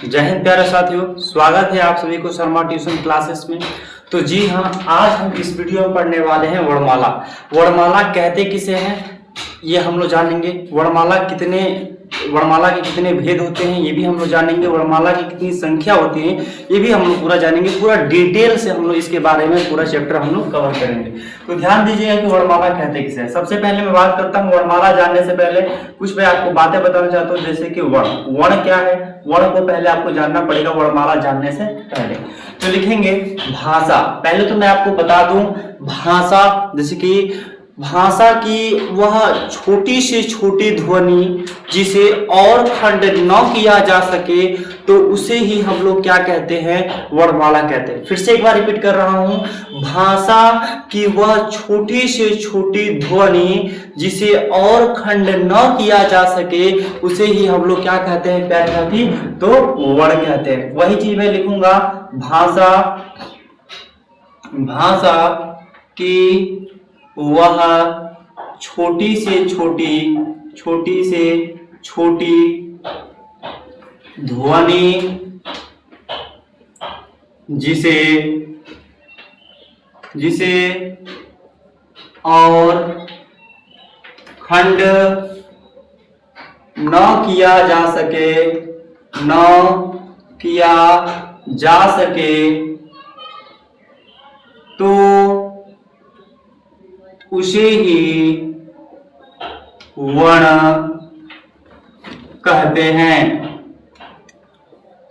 जय हिंद प्यारे साथियों, स्वागत है आप सभी को शर्मा ट्यूशन क्लासेस में। तो जी हाँ, आज हम इस वीडियो में पढ़ने वाले हैं वर्णमाला। वर्णमाला कहते किसे हैं ये हम लोग जानेंगे। वर्णमाला के कितने भेद होते हैं ये भी हम लोग जानेंगे। वर्णमाला की कितनी संख्या होती है ये भी हम लोग पूरा जानेंगे। पूरा डिटेल से हम लोग इसके बारे में पूरा चैप्टर हम लोग कवर करेंगे। तो ध्यान दीजिएगा कि वर्णमाला कहते किसे हैं। सबसे पहले मैं बात करता हूँ वर्णमाला जानने से पहले कुछ मैं आपको बातें बताना चाहता हूँ, जैसे कि वर्ण क्या है। वर्ण को पहले आपको जानना पड़ेगा वर्णमाला जानने से पहले। तो लिखेंगे भाषा। पहले तो मैं आपको बता दूं भाषा, जैसे कि भाषा की वह छोटी से छोटी ध्वनि जिसे और खंड न किया जा सके तो उसे ही हम लोग क्या कहते हैं, वर्णमाला कहते हैं। फिर से एक बार रिपीट कर रहा हूं, भाषा की वह छोटी से छोटी ध्वनि जिसे और खंड न किया जा सके उसे ही हम लोग क्या कहते हैं प्यारे साथी, तो वर्ण कहते हैं। वही चीज मैं लिखूंगा, भाषा की वह छोटी से छोटी ध्वनि जिसे और खंड न किया जा सके तो उसे ही वर्ण कहते हैं।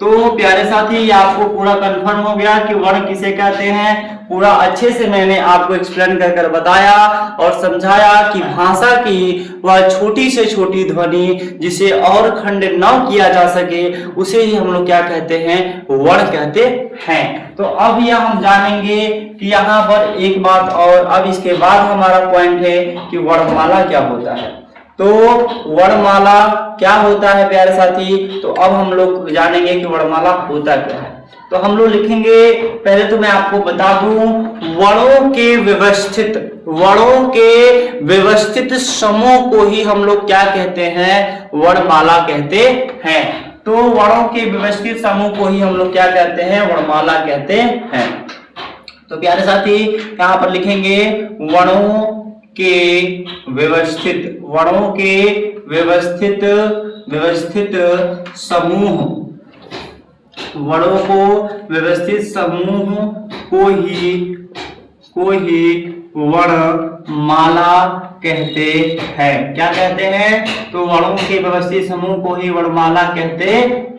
तो प्यारे साथी आपको पूरा कंफर्म हो गया कि वर्ण किसे कहते हैं। पूरा अच्छे से मैंने आपको एक्सप्लेन कर बताया और समझाया कि भाषा की वह छोटी से छोटी ध्वनि जिसे और खंड न किया जा सके उसे ही हम लोग क्या कहते हैं, वर्ण कहते हैं। तो अब यह हम जानेंगे कि यहाँ पर एक बात और, अब इसके बाद हमारा पॉइंट है कि वर्णमाला क्या होता है। तो वर्णमाला क्या होता है प्यारे साथी, तो अब हम लोग जानेंगे कि वर्णमाला होता क्या है। तो हम लोग लिखेंगे, पहले तो मैं आपको बता दूं, वर्णों के व्यवस्थित समूह को ही हम लोग क्या कहते हैं, वर्णमाला कहते हैं। तो वर्णों के व्यवस्थित समूह को ही हम लोग क्या कहते हैं, वर्णमाला कहते हैं। तो प्यारे साथी यहाँ पर लिखेंगे वर्णों के व्यवस्थित समूह, वर्णों को व्यवस्थित समूह को ही वर्णमाला कहते हैं। क्या कहते हैं, तो वर्णों के व्यवस्थित समूह को ही वर्णमाला कहते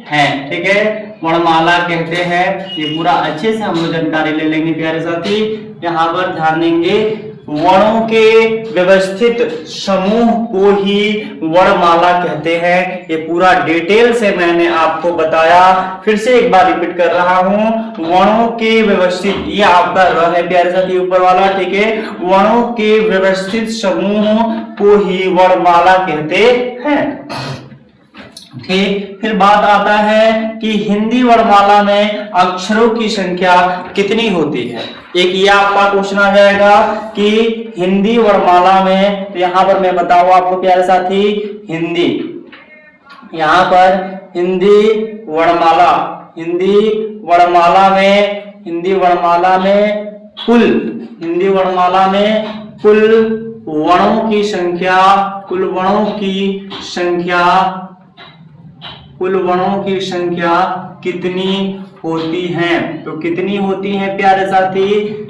हैं। ठीक है, वर्णमाला कहते हैं। ये पूरा अच्छे से हम लोग जानकारी ले लेंगे प्यारे साथी। यहाँ पर ध्यान देंगे, वर्णों के व्यवस्थित समूह को ही वर्णमाला कहते हैं। ये पूरा डिटेल से मैंने आपको बताया। फिर से एक बार रिपीट कर रहा हूं, वर्णों के व्यवस्थित, ये आपका र है प्यारे साथी ऊपर वाला, ठीक है। वर्णों के व्यवस्थित समूह को ही वर्णमाला कहते हैं। ठीक, फिर बात आता है कि हिंदी वर्णमाला में अक्षरों की संख्या कितनी होती है। एक ये आपका क्वेश्चन आ जाएगा कि हिंदी वर्णमाला में, तो यहाँ पर मैं बताऊं आपको प्यारे साथी, यहाँ पर हिंदी वर्णमाला में कुल वर्णों की संख्या कितनी होती हैं। तो कितनी होती हैं प्यारे साथी,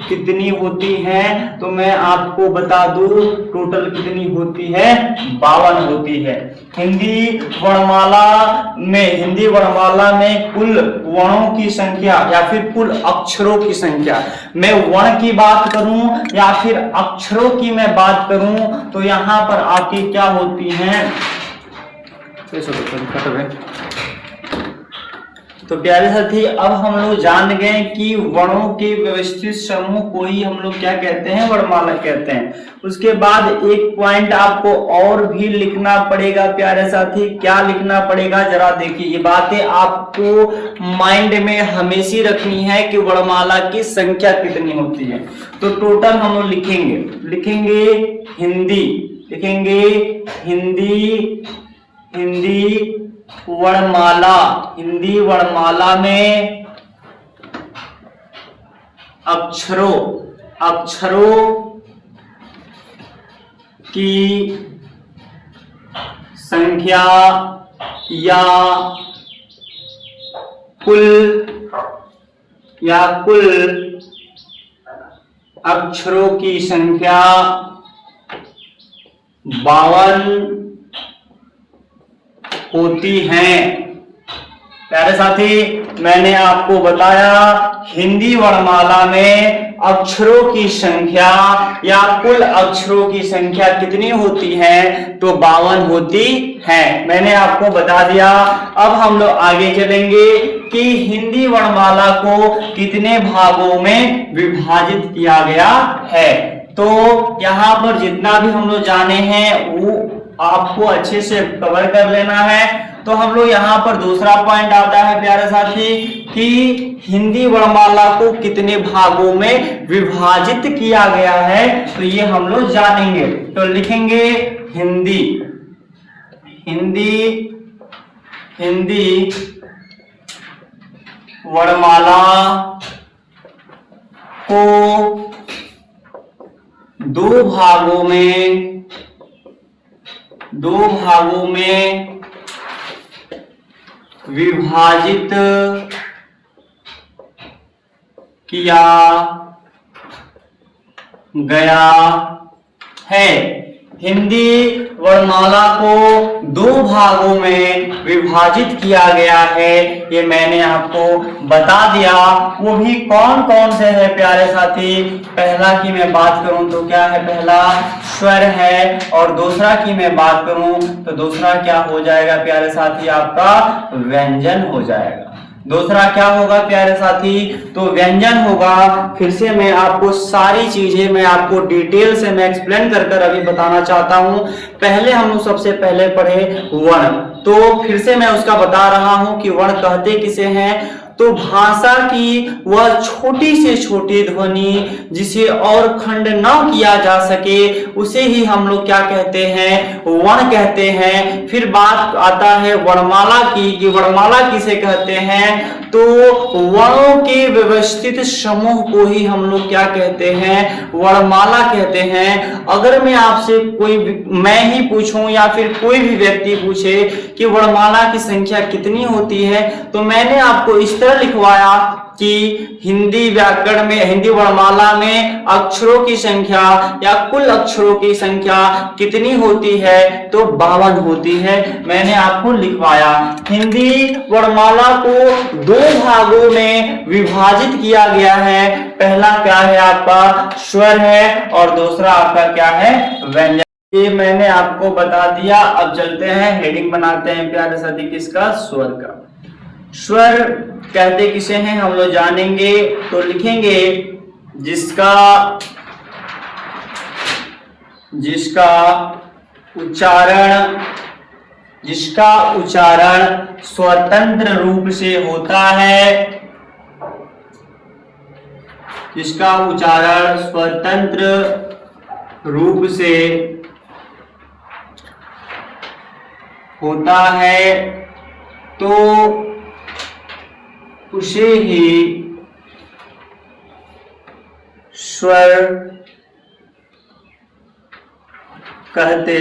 कितनी होती हैं, तो मैं आपको बता दूं टोटल कितनी होती है, 52 होती है। हिंदी वर्णमाला में कुल वर्णों की संख्या या फिर कुल अक्षरों की संख्या, मैं वर्ण की बात करूं या फिर अक्षरों की मैं बात करूं, तो यहाँ पर आपकी क्या होती हैं। तो प्यारे साथी अब हम लोग जान गए कि वर्णों के व्यवस्थित समूह को ही हम लोग क्या कहते हैं, वर्णमाला कहते हैं। उसके बाद एक पॉइंट आपको और भी लिखना पड़ेगा प्यारे साथी। क्या लिखना पड़ेगा जरा देखिए, ये बातें आपको माइंड में हमेशा रखनी है कि वर्णमाला की संख्या कितनी होती है। तो टोटल हम लोग लिखेंगे हिंदी वर्णमाला, हिंदी वर्णमाला में अक्षरों की संख्या या कुल अक्षरों की संख्या 52 होती हैं। प्यारे साथी, मैंने आपको बताया हिंदी वर्णमाला में अक्षरों की संख्या या कुल अक्षरों की संख्या कितनी होती है, तो 52 होती है। मैंने आपको बता दिया। अब हम लोग आगे चलेंगे कि हिंदी वर्णमाला को कितने भागों में विभाजित किया गया है। तो यहाँ पर जितना भी हम लोग जाने हैं वो आपको अच्छे से कवर कर लेना है। तो हम लोग यहाँ पर दूसरा पॉइंट आता है प्यारे साथी कि हिंदी वर्णमाला को कितने भागों में विभाजित किया गया है, तो ये हम लोग जानेंगे। तो लिखेंगे हिंदी वर्णमाला को दो भागों में विभाजित किया गया है। हिंदी वर्णमाला को दो भागों में विभाजित किया गया है, ये मैंने आपको बता दिया। वो भी कौन कौन से है प्यारे साथी? पहला की मैं बात करूं तो क्या है? पहला स्वर है, और दूसरा की मैं बात करूं तो दूसरा क्या हो जाएगा प्यारे साथी? आपका व्यंजन हो जाएगा। दूसरा क्या होगा प्यारे साथी? तो व्यंजन होगा। फिर से मैं आपको सारी चीजें मैं आपको डिटेल से मैं एक्सप्लेन कर अभी बताना चाहता हूं। पहले हम लोग सबसे पहले पढ़े वर्ण, तो फिर से मैं उसका बता रहा हूं कि वर्ण कहते किसे हैं। तो भाषा की वह छोटी से छोटी ध्वनि जिसे और खंड न किया जा सके उसे ही हम लोग क्या कहते हैं? वर्ण कहते हैं। फिर बात आता है वर्णमाला की कि वर्णमाला किसे कहते हैं? तो वर्णों के व्यवस्थित समूह को ही हम लोग क्या कहते हैं? वर्णमाला कहते हैं। अगर मैं आपसे मैं ही पूछूं या फिर कोई भी व्यक्ति पूछे कि वर्णमाला की संख्या कितनी होती है, तो मैंने आपको इस तरह लिखवाया कि हिंदी व्याकरण में, हिंदी वर्णमाला में अक्षरों की संख्या या कुल अक्षरों की संख्या कितनी होती है? तो 52 होती है। मैंने आपको लिखवाया। हिंदी वर्णमाला को दो भागों में विभाजित किया गया है। पहला क्या है? आपका स्वर है, और दूसरा आपका क्या है? व्यंजन। ये मैंने आपको बता दिया। अब चलते हैं, हेडिंग बनाते हैं प्यारे साथी, किसका? स्वर का। स्वर कहते किसे हैं हम लोग जानेंगे। तो लिखेंगे जिसका उच्चारण स्वतंत्र रूप से होता है, जिसका उच्चारण स्वतंत्र रूप से होता है, तो उसे ही स्वर कहते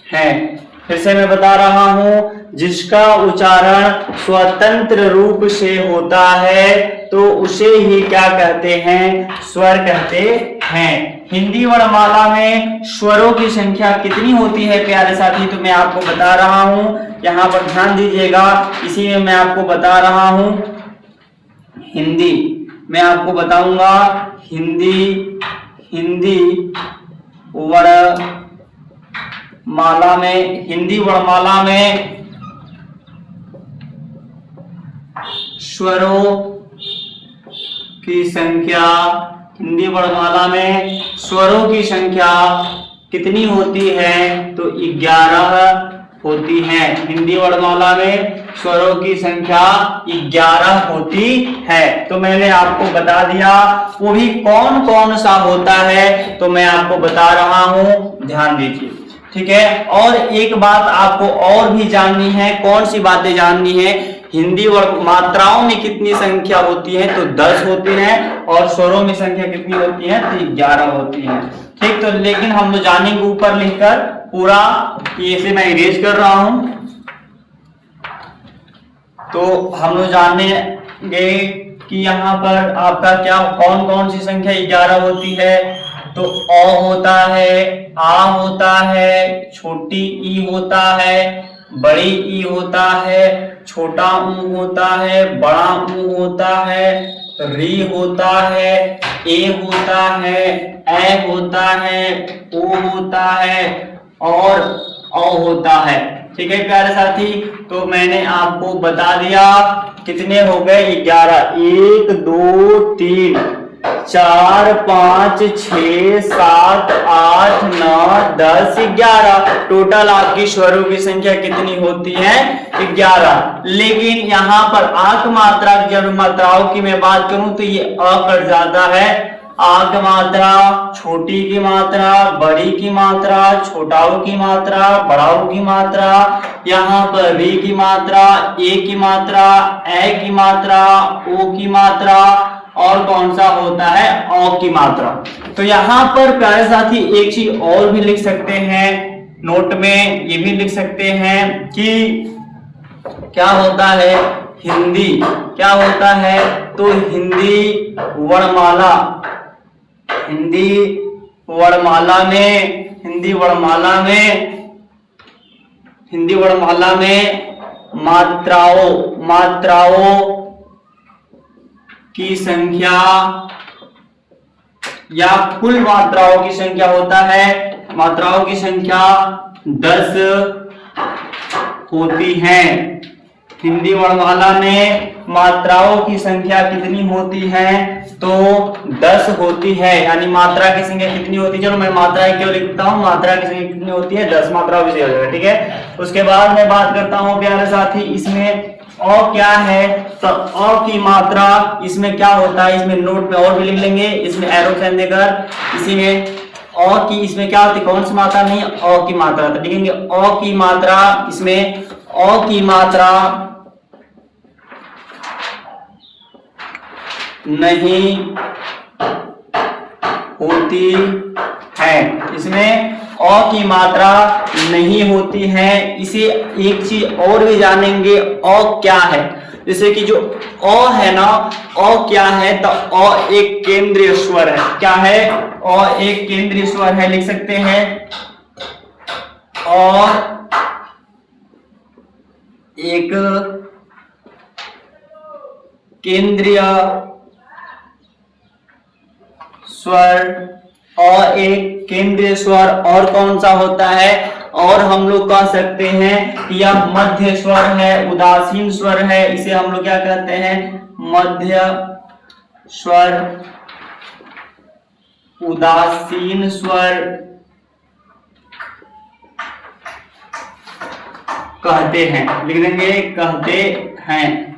हैं। फिर से मैं बता रहा हूं, जिसका उच्चारण स्वतंत्र रूप से होता है तो उसे ही क्या कहते हैं? स्वर कहते हैं। हिंदी वर्णमाला में स्वरों की संख्या कितनी होती है प्यारे साथी? तो मैं आपको बता रहा हूं, यहां पर ध्यान दीजिएगा। इसी में मैं आपको बता रहा हूं, हिंदी मैं आपको बताऊंगा। हिंदी वर्णमाला में, हिंदी वर्णमाला में स्वरों की संख्या, हिंदी वर्णमाला में स्वरों की संख्या कितनी होती है? तो 11 होती है। हिंदी वर्णमाला में स्वरों की संख्या 11 होती है। तो मैंने आपको बता दिया। वो भी कौन कौन सा होता है तो मैं आपको बता रहा हूं, ध्यान दीजिए। ठीक है। और एक बात आपको और भी जाननी है, कौन सी बातें जाननी है, हिंदी मात्राओं में कितनी संख्या होती है, तो 10 होती है, और स्वरों में संख्या कितनी होती है, तो 11 होती है। ठीक, तो लेकिन हम लोग जानेंगे ऊपर लिखकर पूरा, इसे मैं इरेज कर रहा हूं, तो हम लोग जानेंगे कि यहाँ पर आपका क्या कौन कौन सी संख्या 11 होती है। तो अ होता है, आ होता है, छोटी ई होता है, बड़ी ई होता है, छोटा ऊ होता है, बड़ा ऊ होता है, री होता है, ए होता है, ए होता है, ओ होता है, और औ होता है। ठीक है प्यारे साथी, तो मैंने आपको बता दिया कितने हो गए 11, 1 2 3 4 5 6 7 8 9 10 11, टोटल आपकी स्वरों की संख्या कितनी होती है 11। लेकिन यहाँ पर आक मात्रा जब मात्राओं की मैं बात करूं तो ये अ कट जाता है। आक मात्रा, छोटी की मात्रा, बड़ी की मात्रा, छोटाओं की मात्रा, बड़ाओं की मात्रा, यहाँ पर री की मात्रा, ए की मात्रा, ए की मात्रा, ओ की मात्रा, और कौन सा होता है औ की मात्रा। तो यहाँ पर प्यारे साथी एक चीज और भी लिख सकते हैं नोट में, ये भी लिख सकते हैं कि क्या होता है हिंदी, क्या होता है, तो हिंदी वर्णमाला, हिंदी वर्णमाला में, हिंदी वर्णमाला में, हिंदी वर्णमाला में मात्राओं की संख्या या कुल मात्राओं की संख्या होता है, मात्राओं की संख्या 10 होती है। हिंदी वर्णमाला में मात्राओं की संख्या कितनी होती है, तो 10 होती है। यानी मात्रा की संख्या कितनी होती है, चलो मैं मात्रा क्यों लिखता हूं, मात्रा की संख्या कितनी होती है 10, मात्राओं की संख्या हो जाएगा। ठीक है, उसके बाद मैं बात करता हूं प्यारे साथी, इसमें अ क्या है, तो अ की मात्रा इसमें क्या होता है, इसमें नोट में और भी लिख लेंगे, इसमें एरो साइन देकर, इसी में अ की इसमें क्या होती है, कौन सी मात्रा नहीं, अ की मात्रा, तो लिखेंगे अ की मात्रा, इसमें अ की मात्रा नहीं होती है, इसमें अ की मात्रा नहीं होती है। इसे एक चीज और भी जानेंगे, अ क्या है, जैसे कि जो अ है ना, अ क्या है, तो अ एक केंद्रीय स्वर है, क्या है, अ एक केंद्रीय स्वर है, लिख सकते हैं अ एक केंद्रीय स्वर, और एक केंद्रीय स्वर, और कौन सा होता है, और हम लोग कह सकते हैं यह मध्य स्वर है, उदासीन स्वर है, इसे हम लोग क्या कहते हैं, मध्य स्वर, उदासीन स्वर कहते हैं, लिख देंगे कहते हैं।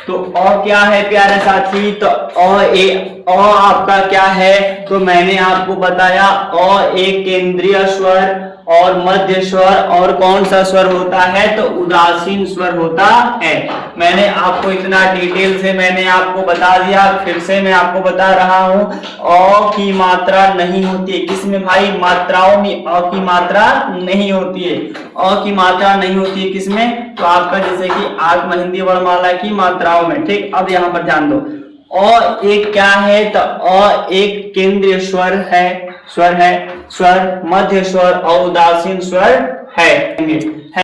तो अ क्या है प्यारे साथी, तो अ आपका क्या है, तो मैंने आपको बताया अ एक केंद्रीय स्वर और मध्य स्वर, और कौन सा स्वर होता है, तो उदासीन स्वर होता है। मैंने आपको इतना डिटेल से मैंने आपको बता दिया, फिर से मैं आपको बता रहा हूं, अ की मात्रा नहीं होती है, किसमें भाई, मात्राओं में अ की मात्रा नहीं होती है, अ की मात्रा नहीं होती है किसमें, तो आपका जैसे कि आत्म हिंदी वर्णमाला की मात्राओं में। ठीक, अब यहां पर ध्यान दो, अ एक क्या है, तो अ एक केंद्रीय स्वर है, स्वर है, स्वर, मध्य स्वर और उदासीन स्वर है।